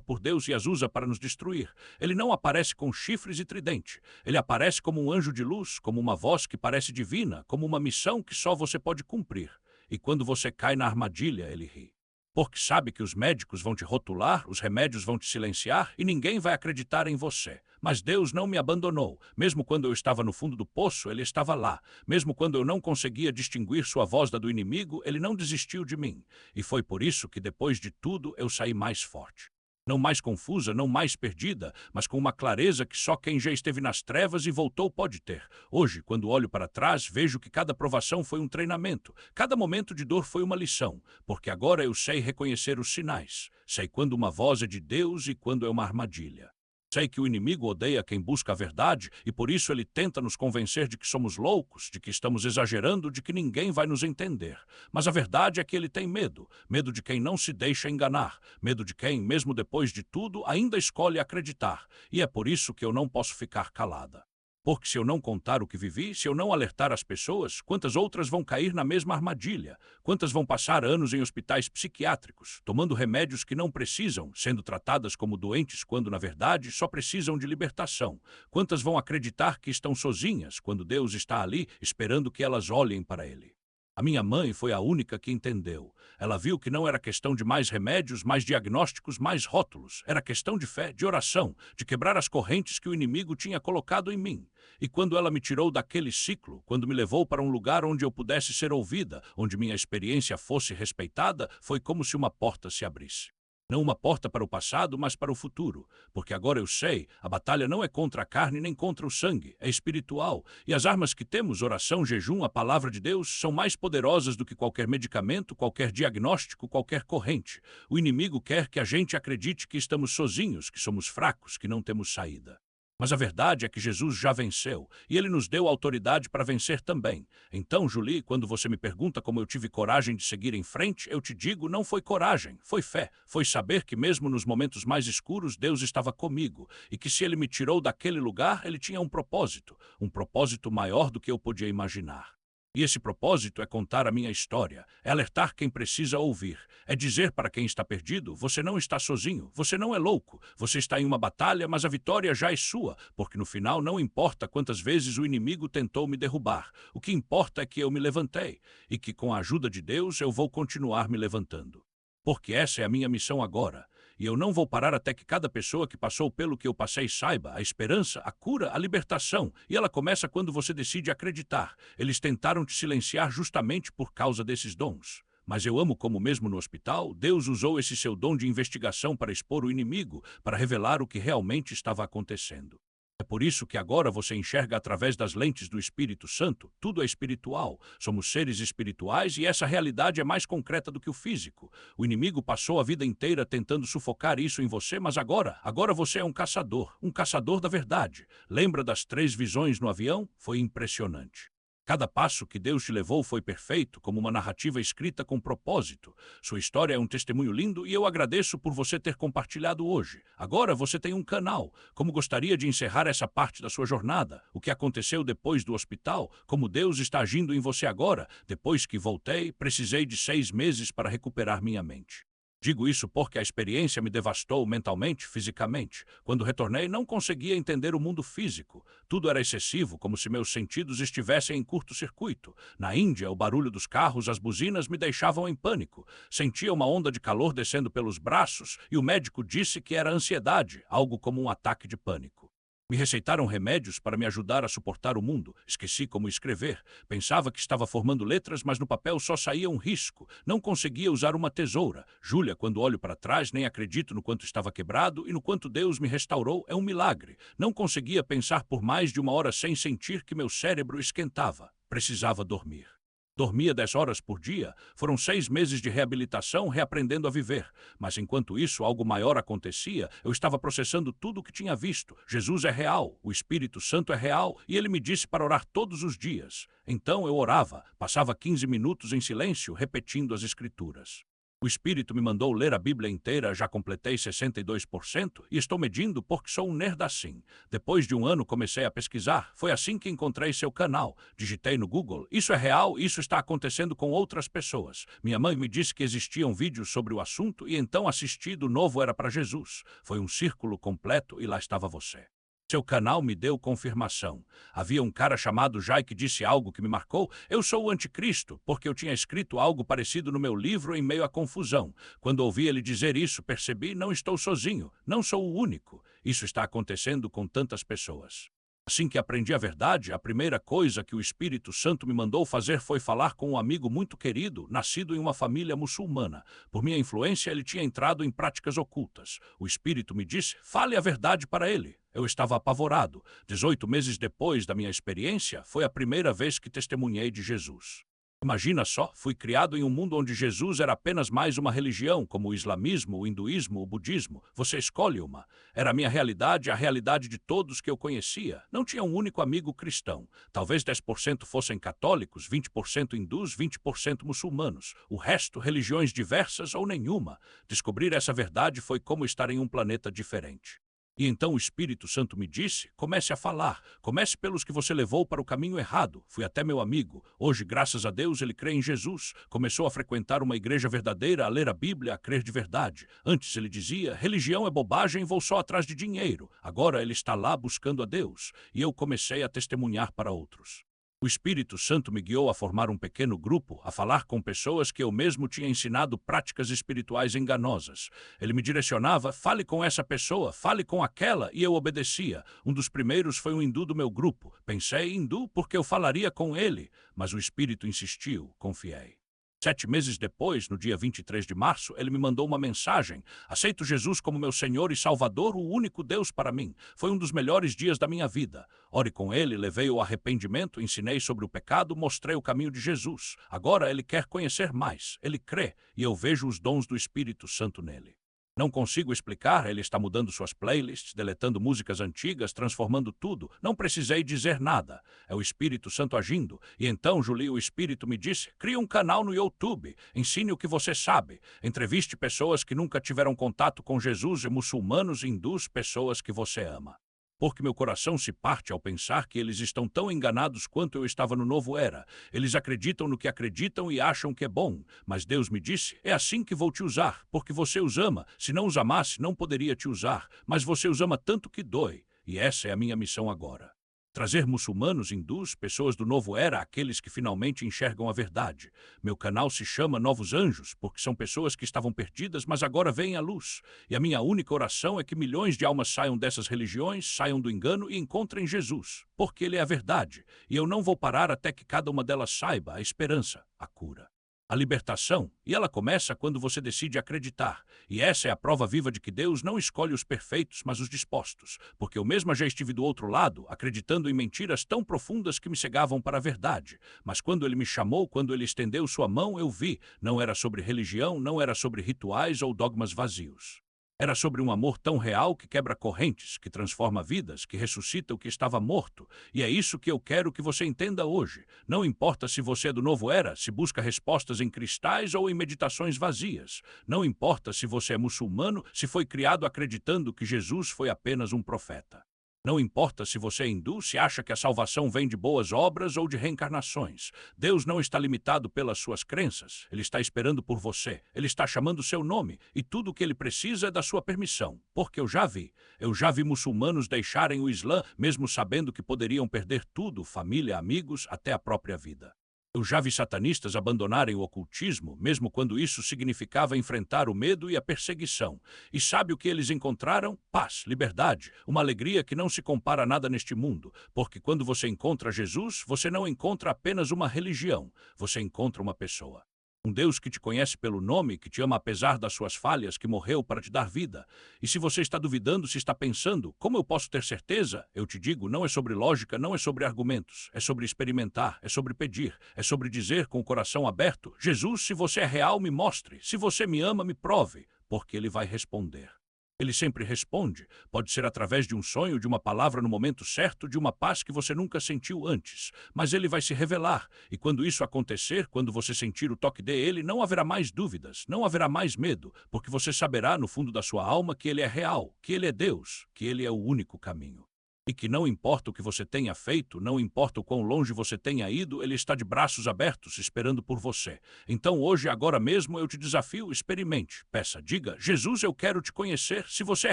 por Deus e as usa para nos destruir. Ele não aparece com chifres e tridente. Ele aparece como um anjo de luz, como uma voz que parece divina, como uma missão que só você pode cumprir. E quando você cai na armadilha, ele ri. Porque sabe que os médicos vão te rotular, os remédios vão te silenciar e ninguém vai acreditar em você. Mas Deus não me abandonou. Mesmo quando eu estava no fundo do poço, Ele estava lá. Mesmo quando eu não conseguia distinguir sua voz da do inimigo, Ele não desistiu de mim. E foi por isso que, depois de tudo, eu saí mais forte. Não mais confusa, não mais perdida, mas com uma clareza que só quem já esteve nas trevas e voltou pode ter. Hoje, quando olho para trás, vejo que cada provação foi um treinamento. Cada momento de dor foi uma lição, porque agora eu sei reconhecer os sinais. Sei quando uma voz é de Deus e quando é uma armadilha. Sei que o inimigo odeia quem busca a verdade e por isso ele tenta nos convencer de que somos loucos, de que estamos exagerando, de que ninguém vai nos entender. Mas a verdade é que ele tem medo. Medo de quem não se deixa enganar. Medo de quem, mesmo depois de tudo, ainda escolhe acreditar. E é por isso que eu não posso ficar calada. Porque se eu não contar o que vivi, se eu não alertar as pessoas, quantas outras vão cair na mesma armadilha? Quantas vão passar anos em hospitais psiquiátricos, tomando remédios que não precisam, sendo tratadas como doentes quando, na verdade, só precisam de libertação? Quantas vão acreditar que estão sozinhas, quando Deus está ali, esperando que elas olhem para Ele? A minha mãe foi a única que entendeu. Ela viu que não era questão de mais remédios, mais diagnósticos, mais rótulos. Era questão de fé, de oração, de quebrar as correntes que o inimigo tinha colocado em mim. E quando ela me tirou daquele ciclo, quando me levou para um lugar onde eu pudesse ser ouvida, onde minha experiência fosse respeitada, foi como se uma porta se abrisse. Não uma porta para o passado, mas para o futuro. Porque agora eu sei, a batalha não é contra a carne nem contra o sangue, é espiritual. E as armas que temos, oração, jejum, a palavra de Deus, são mais poderosas do que qualquer medicamento, qualquer diagnóstico, qualquer corrente. O inimigo quer que a gente acredite que estamos sozinhos, que somos fracos, que não temos saída. Mas a verdade é que Jesus já venceu, e Ele nos deu autoridade para vencer também. Então, Julie, quando você me pergunta como eu tive coragem de seguir em frente, eu te digo, não foi coragem, foi fé. Foi saber que mesmo nos momentos mais escuros, Deus estava comigo, e que se Ele me tirou daquele lugar, Ele tinha um propósito maior do que eu podia imaginar. E esse propósito é contar a minha história, é alertar quem precisa ouvir, é dizer para quem está perdido: você não está sozinho, você não é louco, você está em uma batalha, mas a vitória já é sua, porque no final não importa quantas vezes o inimigo tentou me derrubar, o que importa é que eu me levantei, e que com a ajuda de Deus eu vou continuar me levantando. Porque essa é a minha missão agora. E eu não vou parar até que cada pessoa que passou pelo que eu passei saiba a esperança, a cura, a libertação. E ela começa quando você decide acreditar. Eles tentaram te silenciar justamente por causa desses dons. Mas eu amo como mesmo no hospital, Deus usou esse seu dom de investigação para expor o inimigo, para revelar o que realmente estava acontecendo. É por isso que agora você enxerga através das lentes do Espírito Santo. Tudo é espiritual. Somos seres espirituais e essa realidade é mais concreta do que o físico. O inimigo passou a vida inteira tentando sufocar isso em você, mas agora você é um caçador da verdade. Lembra das 3 visões no avião? Foi impressionante. Cada passo que Deus te levou foi perfeito, como uma narrativa escrita com propósito. Sua história é um testemunho lindo e eu agradeço por você ter compartilhado hoje. Agora você tem um canal. Como gostaria de encerrar essa parte da sua jornada? O que aconteceu depois do hospital? Como Deus está agindo em você agora? Depois que voltei, precisei de 6 meses para recuperar minha mente. Digo isso porque a experiência me devastou mentalmente, fisicamente. Quando retornei, não conseguia entender o mundo físico. Tudo era excessivo, como se meus sentidos estivessem em curto-circuito. Na Índia, o barulho dos carros, as buzinas me deixavam em pânico. Sentia uma onda de calor descendo pelos braços e o médico disse que era ansiedade, algo como um ataque de pânico. Me receitaram remédios para me ajudar a suportar o mundo. Esqueci como escrever. Pensava que estava formando letras, mas no papel só saía um risco. Não conseguia usar uma tesoura. Júlia, quando olho para trás, nem acredito no quanto estava quebrado e no quanto Deus me restaurou. É um milagre. Não conseguia pensar por mais de 1 hora sem sentir que meu cérebro esquentava. Precisava dormir. Dormia 10 horas por dia. Foram 6 meses de reabilitação, reaprendendo a viver. Mas enquanto isso, algo maior acontecia. Eu estava processando tudo o que tinha visto. Jesus é real, o Espírito Santo é real, e ele me disse para orar todos os dias. Então eu orava, passava 15 minutos em silêncio, repetindo as Escrituras. O Espírito me mandou ler a Bíblia inteira, já completei 62% e estou medindo porque sou um nerd assim. Depois de 1 ano comecei a pesquisar, foi assim que encontrei seu canal. Digitei no Google, isso é real, isso está acontecendo com outras pessoas. Minha mãe me disse que existiam vídeos sobre o assunto e então assisti do Novo Era para Jesus. Foi um círculo completo e lá estava você. Seu canal me deu confirmação. Havia um cara chamado Jai que disse algo que me marcou. Eu sou o anticristo, porque eu tinha escrito algo parecido no meu livro em meio à confusão. Quando ouvi ele dizer isso, percebi, não estou sozinho, não sou o único. Isso está acontecendo com tantas pessoas. Assim que aprendi a verdade, a primeira coisa que o Espírito Santo me mandou fazer foi falar com um amigo muito querido, nascido em uma família muçulmana. Por minha influência, ele tinha entrado em práticas ocultas. O Espírito me disse, fale a verdade para ele. Eu estava apavorado. 18 meses depois da minha experiência, foi a primeira vez que testemunhei de Jesus. Imagina só, fui criado em um mundo onde Jesus era apenas mais uma religião, como o islamismo, o hinduísmo, o budismo. Você escolhe uma. Era a minha realidade, a realidade de todos que eu conhecia. Não tinha um único amigo cristão. Talvez 10% fossem católicos, 20% hindus, 20% muçulmanos. O resto, religiões diversas ou nenhuma. Descobrir essa verdade foi como estar em um planeta diferente. E então o Espírito Santo me disse, comece a falar, comece pelos que você levou para o caminho errado. Fui até meu amigo. Hoje, graças a Deus, ele crê em Jesus. Começou a frequentar uma igreja verdadeira, a ler a Bíblia, a crer de verdade. Antes ele dizia, religião é bobagem, vou só atrás de dinheiro. Agora ele está lá buscando a Deus. E eu comecei a testemunhar para outros. O Espírito Santo me guiou a formar um pequeno grupo, a falar com pessoas que eu mesmo tinha ensinado práticas espirituais enganosas. Ele me direcionava, fale com essa pessoa, fale com aquela, e eu obedecia. Um dos primeiros foi um hindu do meu grupo. Pensei em hindu porque eu falaria com ele, mas o Espírito insistiu, confiei. 7 meses depois, no dia 23 de março, ele me mandou uma mensagem. Aceito Jesus como meu Senhor e Salvador, o único Deus para mim. Foi um dos melhores dias da minha vida. Ore com ele, levei o arrependimento, ensinei sobre o pecado, mostrei o caminho de Jesus. Agora ele quer conhecer mais. Ele crê e eu vejo os dons do Espírito Santo nele. Não consigo explicar, ele está mudando suas playlists, deletando músicas antigas, transformando tudo. Não precisei dizer nada. É o Espírito Santo agindo. E então, Julie, o Espírito me disse, crie um canal no YouTube, ensine o que você sabe. Entreviste pessoas que nunca tiveram contato com Jesus e muçulmanos, hindus, pessoas que você ama. Porque meu coração se parte ao pensar que eles estão tão enganados quanto eu estava no Novo Era. Eles acreditam no que acreditam e acham que é bom. Mas Deus me disse, é assim que vou te usar, porque você os ama. Se não os amasse, não poderia te usar. Mas você os ama tanto que dói. E essa é a minha missão agora. Trazer muçulmanos, hindus, pessoas do Novo Era, aqueles que finalmente enxergam a verdade. Meu canal se chama Novos Anjos, porque são pessoas que estavam perdidas, mas agora veem a luz. E a minha única oração é que milhões de almas saiam dessas religiões, saiam do engano e encontrem Jesus, porque Ele é a verdade. E eu não vou parar até que cada uma delas saiba a esperança, a cura, a libertação, e ela começa quando você decide acreditar. E essa é a prova viva de que Deus não escolhe os perfeitos, mas os dispostos, porque eu mesma já estive do outro lado, acreditando em mentiras tão profundas que me cegavam para a verdade. Mas quando Ele me chamou, quando Ele estendeu sua mão, eu vi, não era sobre religião, não era sobre rituais ou dogmas vazios. Era sobre um amor tão real que quebra correntes, que transforma vidas, que ressuscita o que estava morto. E é isso que eu quero que você entenda hoje. Não importa se você é do Novo Era, se busca respostas em cristais ou em meditações vazias. Não importa se você é muçulmano, se foi criado acreditando que Jesus foi apenas um profeta. Não importa se você é hindu, se acha que a salvação vem de boas obras ou de reencarnações. Deus não está limitado pelas suas crenças. Ele está esperando por você. Ele está chamando seu nome. E tudo o que ele precisa é da sua permissão. Porque eu já vi muçulmanos deixarem o Islã, mesmo sabendo que poderiam perder tudo, família, amigos, até a própria vida. Eu já vi satanistas abandonarem o ocultismo, mesmo quando isso significava enfrentar o medo e a perseguição. E sabe o que eles encontraram? Paz, liberdade, uma alegria que não se compara a nada neste mundo. Porque quando você encontra Jesus, você não encontra apenas uma religião, você encontra uma pessoa. Um Deus que te conhece pelo nome, que te ama apesar das suas falhas, que morreu para te dar vida. E se você está duvidando, se está pensando, como eu posso ter certeza? Eu te digo, não é sobre lógica, não é sobre argumentos. É sobre experimentar, é sobre pedir, é sobre dizer com o coração aberto, Jesus, se você é real, me mostre. Se você me ama, me prove, porque Ele vai responder. Ele sempre responde. Pode ser através de um sonho, de uma palavra no momento certo, de uma paz que você nunca sentiu antes. Mas Ele vai se revelar. E quando isso acontecer, quando você sentir o toque dele, não haverá mais dúvidas, não haverá mais medo, porque você saberá no fundo da sua alma que Ele é real, que Ele é Deus, que Ele é o único caminho. E que não importa o que você tenha feito, não importa o quão longe você tenha ido, Ele está de braços abertos, esperando por você. Então hoje, agora mesmo, eu te desafio, experimente. Peça, diga, Jesus, eu quero te conhecer. Se você é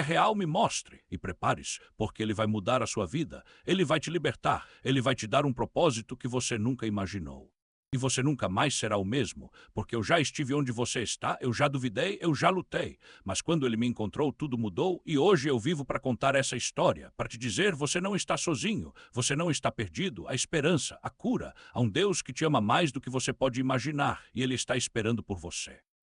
real, me mostre. E prepare-se, porque Ele vai mudar a sua vida. Ele vai te libertar. Ele vai te dar um propósito que você nunca imaginou. E você nunca mais será o mesmo, porque eu já estive onde você está, eu já duvidei, eu já lutei. Mas quando Ele me encontrou, tudo mudou e hoje eu vivo para contar essa história, para te dizer, você não está sozinho, você não está perdido, a esperança, a cura, há um Deus que te ama mais do que você pode imaginar e Ele está esperando por você.